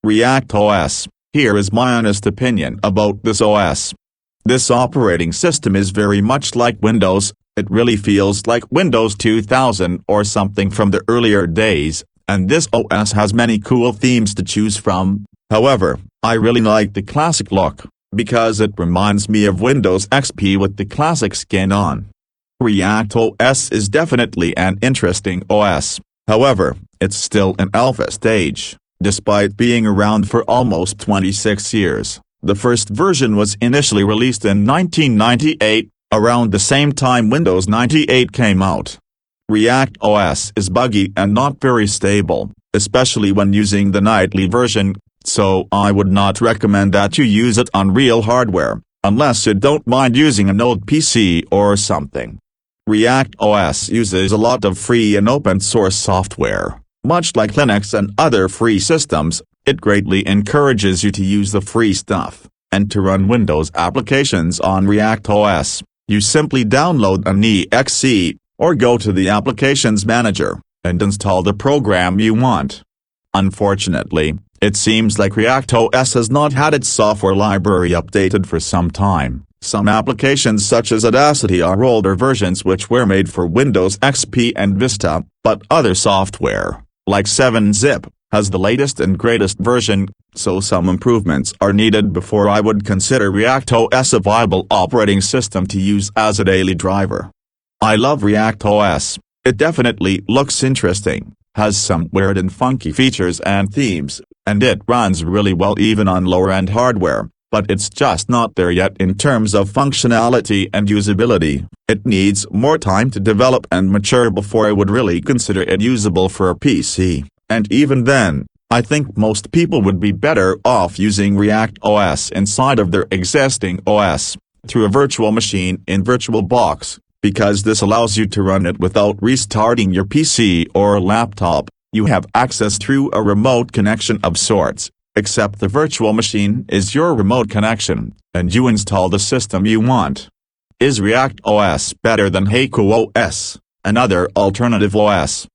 React OS. Here is my honest opinion about this OS. This operating system is very much like Windows. It really feels like Windows 2000 or something from the earlier days, and this OS has many cool themes to choose from. However, I really like the classic look, because it reminds me of Windows XP with the classic skin on. React OS is definitely an interesting OS, however, it's still in alpha stage, despite being around for almost 26 years. The first version was initially released in 1998, around the same time Windows 98 came out. React OS is buggy and not very stable, especially when using the nightly version, so I would not recommend that you use it on real hardware, unless you don't mind using an old PC or something. React OS uses a lot of free and open source software. Much like Linux and other free systems, it greatly encourages you to use the free stuff, and to run Windows applications on React OS, you simply download an exe, or go to the Applications Manager, and install the program you want. Unfortunately, it seems like React OS has not had its software library updated for some time. Some applications such as Audacity are older versions which were made for Windows XP and Vista, but other software, like 7-Zip, has the latest and greatest version, so some improvements are needed before I would consider React OS a viable operating system to use as a daily driver. I love React OS, it definitely looks interesting, has some weird and funky features and themes, and it runs really well even on lower-end hardware. But it's just not there yet in terms of functionality and usability. It needs more time to develop and mature before I would really consider it usable for a PC, and even then, I think most people would be better off using React OS inside of their existing OS, through a virtual machine in VirtualBox, because this allows you to run it without restarting your PC or laptop. You have access through a remote connection of sorts. Except the virtual machine is your remote connection, and you install the system you want. Is React OS better than Heiko Os, another alternative OS?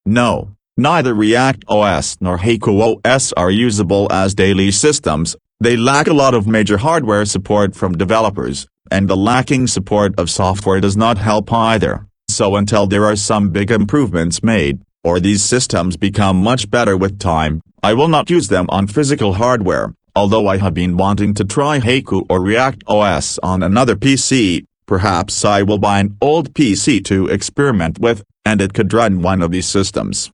No, neither React OS nor Heiko Os are usable as daily systems. They lack a lot of major hardware support from developers, and the lacking support of software does not help either. So until there are some big improvements made, or these systems become much better with time, I will not use them on physical hardware, although I have been wanting to try Heiko or React OS on another PC. Perhaps I will buy an old PC to experiment with, and it could run one of these systems.